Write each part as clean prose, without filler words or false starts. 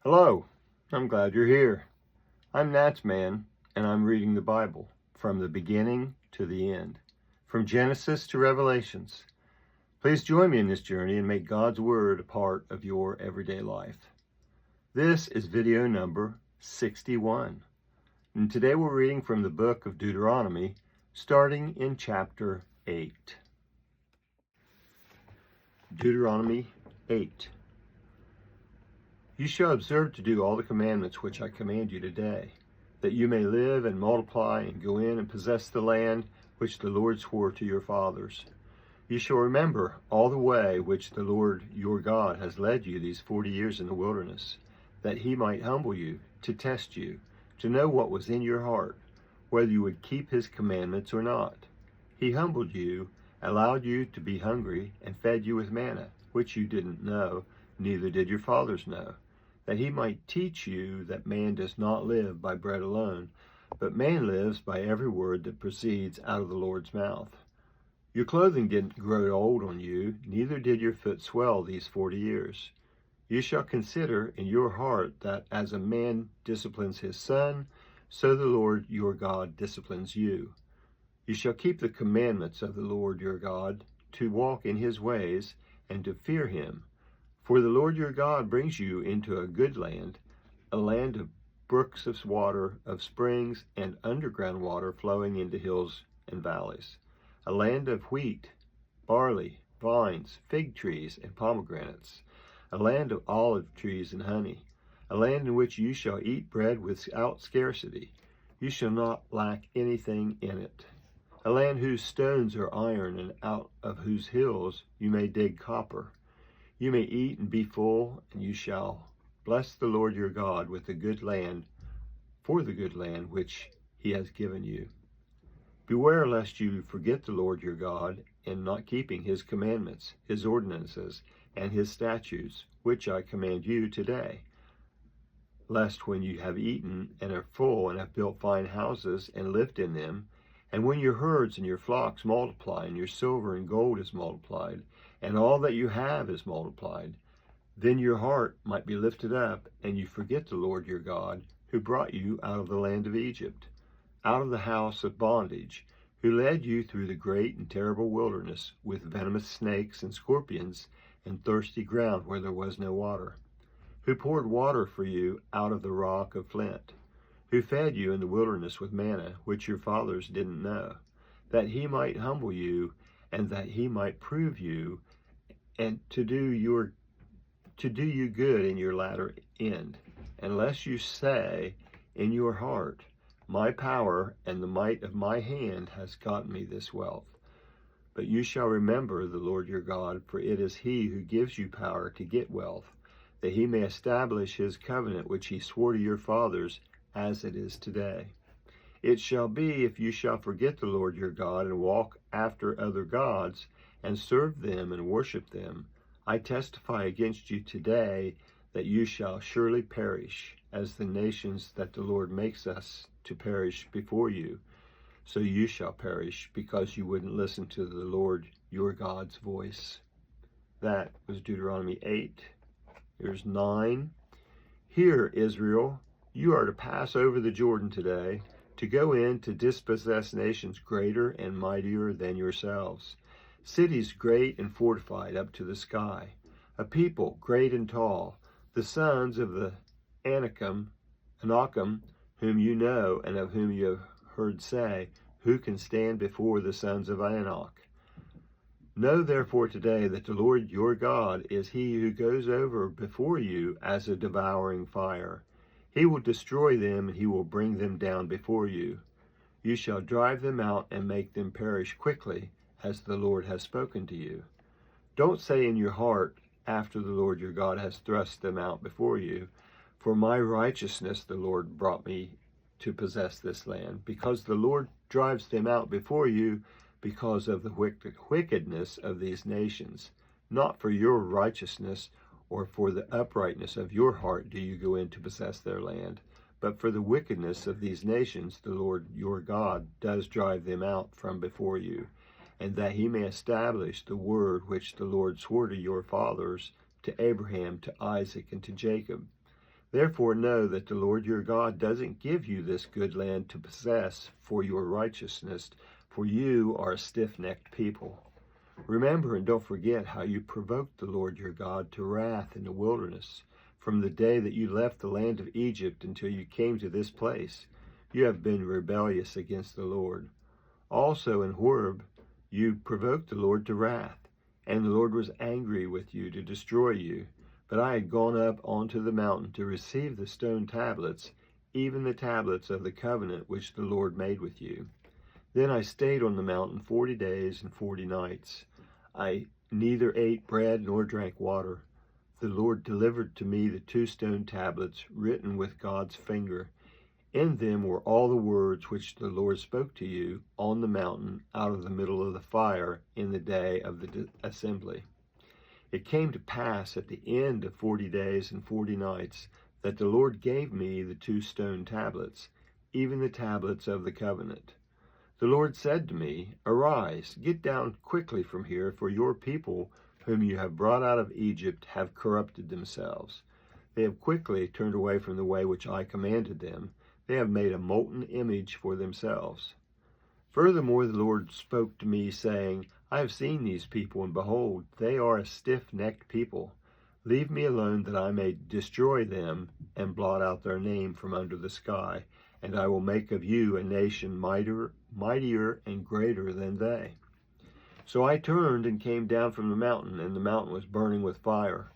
Hello, I'm glad you're here. I'm NatsMan, and I'm reading the Bible from the beginning to the end, from Genesis to Revelations. Please join me in this journey and make God's Word a part of your everyday life. This is video number 61, and today we're reading from the book of Deuteronomy, starting in chapter 8. Deuteronomy 8. You shall observe to do all the commandments which I command you today, that you may live and multiply and go in and possess the land which the Lord swore to your fathers. You shall remember all the way which the Lord your God has led you these 40 years in the wilderness, that he might humble you, to test you, to know what was in your heart, whether you would keep his commandments or not. He humbled you, allowed you to be hungry, and fed you with manna, which you didn't know, neither did your fathers know, that he might teach you that man does not live by bread alone, but man lives by every word that proceeds out of the Lord's mouth. Your clothing didn't grow old on you, neither did your foot swell these 40 years. You shall consider in your heart that as a man disciplines his son, so the Lord your God disciplines you. You shall keep the commandments of the Lord your God, to walk in his ways, and to fear him. For the Lord your God brings you into a good land, a land of brooks of water, of springs, and underground water flowing into hills and valleys, a land of wheat, barley, vines, fig trees, and pomegranates, a land of olive trees and honey, a land in which you shall eat bread without scarcity. You shall not lack anything in it. A land whose stones are iron, and out of whose hills you may dig copper. You may eat and be full, and you shall bless the Lord your God with the good land, for the good land which he has given you. Beware lest you forget the Lord your God in not keeping his commandments, his ordinances, and his statutes, which I command you today. Lest when you have eaten and are full and have built fine houses and lived in them, and when your herds and your flocks multiply, and your silver and gold is multiplied, and all that you have is multiplied, then your heart might be lifted up, and you forget the Lord your God, who brought you out of the land of Egypt, out of the house of bondage, who led you through the great and terrible wilderness, with venomous snakes and scorpions, and thirsty ground where there was no water, who poured water for you out of the rock of flint, who fed you in the wilderness with manna, which your fathers didn't know, that he might humble you, and that he might prove you, and to do you good in your latter end, unless you say in your heart, my power and the might of my hand has gotten me this wealth. But you shall remember the Lord your God, for it is he who gives you power to get wealth, that he may establish his covenant which he swore to your fathers, as it is today. It shall be, if you shall forget the Lord your God, and walk after other gods, and serve them and worship them, I testify against you today that you shall surely perish, as the nations that the Lord makes us to perish before you. So you shall perish, because you wouldn't listen to the Lord your God's voice. That was Deuteronomy 8. Here's 9. Hear, Israel, you are to pass over the Jordan today, to go in to dispossess nations greater and mightier than yourselves, cities great and fortified up to the sky, a people great and tall, the sons of the Anakim, whom you know and of whom you have heard say, who can stand before the sons of Anak? Know therefore today that the Lord your God is he who goes over before you as a devouring fire. He will destroy them, and he will bring them down before you. You shall drive them out and make them perish quickly, as the Lord has spoken to you. Don't say in your heart, after the Lord your God has thrust them out before you, for my righteousness the Lord brought me to possess this land, because the Lord drives them out before you, because of the wickedness of these nations. Not for your righteousness or for the uprightness of your heart do you go in to possess their land, but for the wickedness of these nations the Lord your God does drive them out from before you, and that he may establish the word which the Lord swore to your fathers, to Abraham, to Isaac, and to Jacob. Therefore know that the Lord your God doesn't give you this good land to possess for your righteousness, for you are a stiff-necked people. Remember and don't forget how you provoked the Lord your God to wrath in the wilderness, from the day that you left the land of Egypt until you came to this place. You have been rebellious against the Lord. Also in Horeb you provoked the Lord to wrath, and the Lord was angry with you to destroy you. But I had gone up onto the mountain to receive the stone tablets, even the tablets of the covenant which the Lord made with you. Then I stayed on the mountain 40 days and 40 nights. I neither ate bread nor drank water. The Lord delivered to me the 2 stone tablets written with God's finger. In them were all the words which the Lord spoke to you on the mountain out of the middle of the fire in the day of the assembly. It came to pass at the end of 40 days and 40 nights that the Lord gave me the 2 stone tablets, even the tablets of the covenant. The Lord said to me, Arise, get down quickly from here, for your people, whom you have brought out of Egypt, have corrupted themselves. They have quickly turned away from the way which I commanded them. They have made a molten image for themselves. Furthermore, the Lord spoke to me, saying, I have seen these people, and behold, they are a stiff-necked people. Leave me alone, that I may destroy them and blot out their name from under the sky, and I will make of you a nation mightier and greater than they. So I turned and came down from the mountain, and the mountain was burning with fire.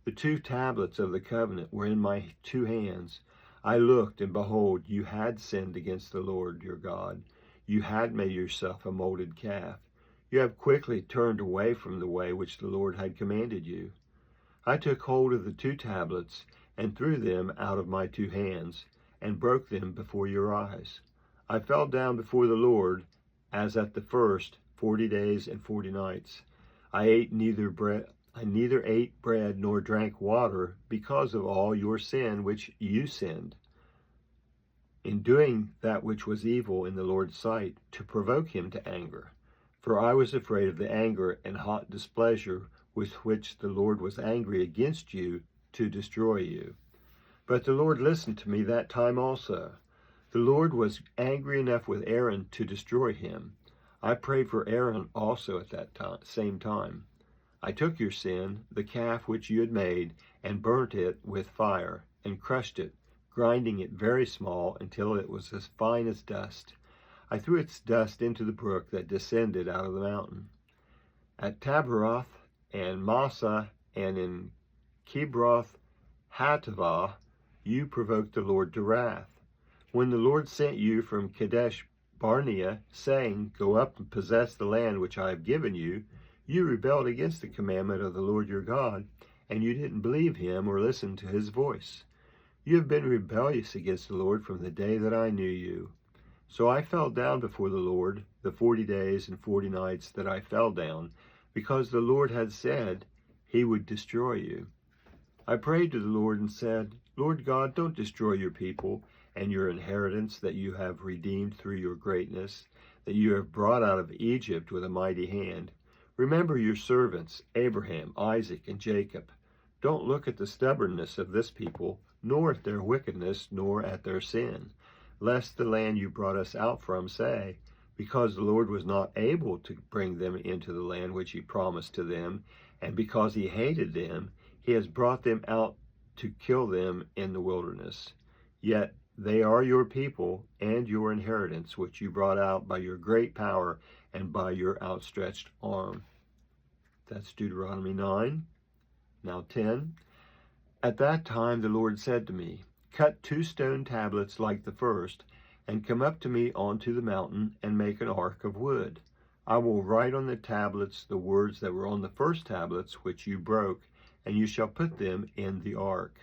The 2 tablets of the covenant were in my 2 hands. I looked, and behold, you had sinned against the Lord your God. You had made yourself a molded calf. You have quickly turned away from the way which the Lord had commanded you. I took hold of the 2 tablets and threw them out of my 2 hands, and broke them before your eyes. I fell down before the Lord, as at the first 40 days and 40 nights. I neither ate bread nor drank water, because of all your sin which you sinned, in doing that which was evil in the Lord's sight, to provoke him to anger. For I was afraid of the anger and hot displeasure with which the Lord was angry against you to destroy you. But the Lord listened to me that time also. The Lord was angry enough with Aaron to destroy him. I prayed for Aaron also at that same time. I took your sin, the calf which you had made, and burnt it with fire, and crushed it, grinding it very small until it was as fine as dust. I threw its dust into the brook that descended out of the mountain. At Tabaroth and Massa and in Kibroth Hattaavah, you provoked the Lord to wrath. When the Lord sent you from Kadesh Barnea, saying, Go up and possess the land which I have given you, you rebelled against the commandment of the Lord your God, and you didn't believe him or listen to his voice. You have been rebellious against the Lord from the day that I knew you. So I fell down before the Lord the 40 days and 40 nights that I fell down, because the Lord had said he would destroy you. I prayed to the Lord and said, Lord God, don't destroy your people and your inheritance that you have redeemed through your greatness, that you have brought out of Egypt with a mighty hand. Remember your servants, Abraham, Isaac, and Jacob. Don't look at the stubbornness of this people, nor at their wickedness, nor at their sin, lest the land you brought us out from say, because the Lord was not able to bring them into the land which he promised to them, and because he hated them, he has brought them out to kill them in the wilderness. Yet they are your people and your inheritance, which you brought out by your great power and by your outstretched arm. That's Deuteronomy 9. Now 10. At that time the Lord said to me, Cut 2 stone tablets like the first, and come up to me onto the mountain, and make an ark of wood. I will write on the tablets the words that were on the first tablets which you broke, and you shall put them in the ark.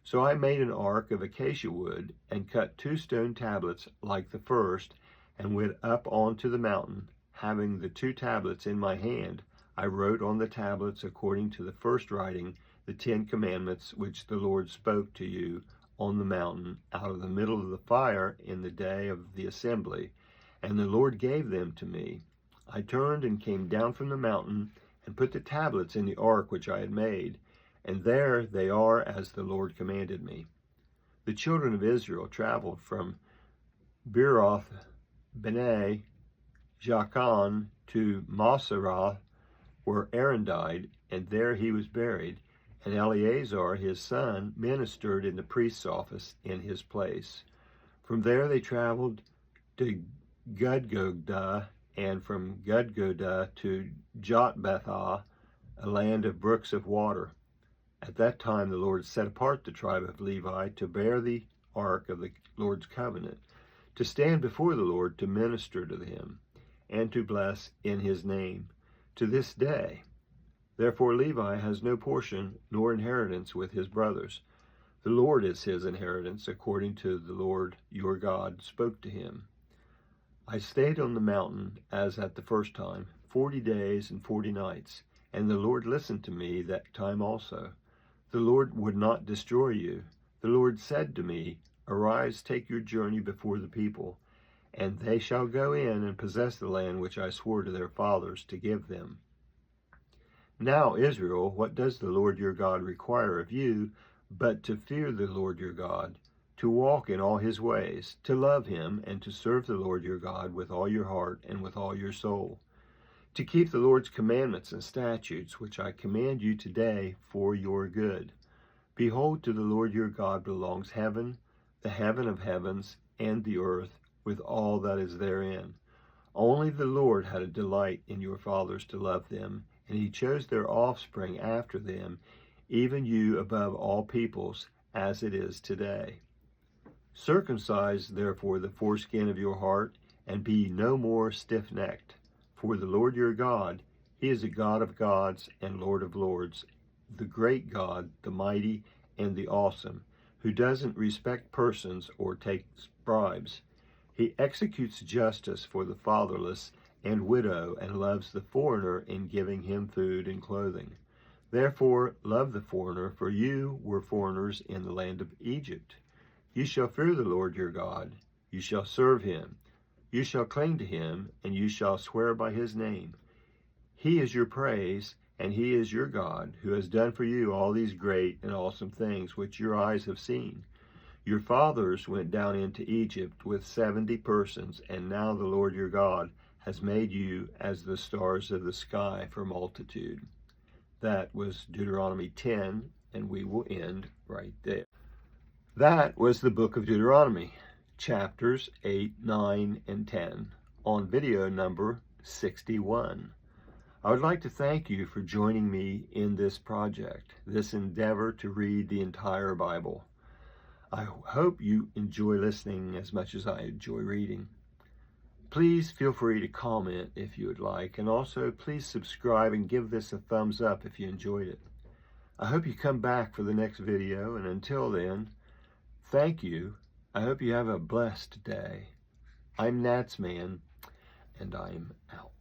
So I made an ark of acacia wood, and cut 2 stone tablets like the first, and went up onto the mountain. Having the 2 tablets in my hand, I wrote on the tablets according to the first writing the 10 commandments which the Lord spoke to you on the mountain out of the middle of the fire in the day of the assembly, and the Lord gave them to me. I turned and came down from the mountain and put the tablets in the ark which I had made, and there they are as the Lord commanded me. The children of Israel traveled from Beeroth Bene Jaakan to Moseroth, where Aaron died, and there he was buried, and Eleazar his son ministered in the priest's office in his place. From there they traveled to Gudgodah, and from Gudgodah to Jotbathah, a land of brooks of water. At that time the Lord set apart the tribe of Levi to bear the ark of the Lord's covenant, to stand before the Lord to minister to him, and to bless in his name, to this day. Therefore Levi has no portion nor inheritance with his brothers. The Lord is his inheritance, according to the Lord your God spoke to him. I stayed on the mountain as at the first time, 40 days and 40 nights, and the Lord listened to me that time also. The Lord would not destroy you. The Lord said to me, Arise, take your journey before the people, and they shall go in and possess the land which I swore to their fathers to give them. Now, Israel, what does the Lord your God require of you, but to fear the Lord your God, to walk in all his ways, to love him, and to serve the Lord your God with all your heart and with all your soul, to keep the Lord's commandments and statutes, which I command you today for your good. Behold, to the Lord your God belongs heaven, the heaven of heavens, and the earth, with all that is therein. Only the Lord had a delight in your fathers to love them, and he chose their offspring after them, even you above all peoples, as it is today. Circumcise therefore the foreskin of your heart, and be no more stiff-necked. For the Lord your God, he is a God of gods and Lord of lords, the great God, the mighty and the awesome, who doesn't respect persons or takes bribes. He executes justice for the fatherless and widow, and loves the foreigner in giving him food and clothing. Therefore love the foreigner, for you were foreigners in the land of Egypt. You shall fear the Lord your God. You shall serve him. You shall cling to him, and you shall swear by his name. He is your praise, and he is your God, who has done for you all these great and awesome things which your eyes have seen. Your fathers went down into Egypt with 70 persons, and now the Lord your God has made you as the stars of the sky for multitude. That was Deuteronomy 10, and we will end right there. That was the book of Deuteronomy, chapters 8, 9, and 10, on video number 61. I would like to thank you for joining me in this project, this endeavor to read the entire Bible. I hope you enjoy listening as much as I enjoy reading. Please feel free to comment if you would like, and also please subscribe and give this a thumbs up if you enjoyed it. I hope you come back for the next video, and until then, thank you. I hope you have a blessed day. I'm NatsMan, and I'm out.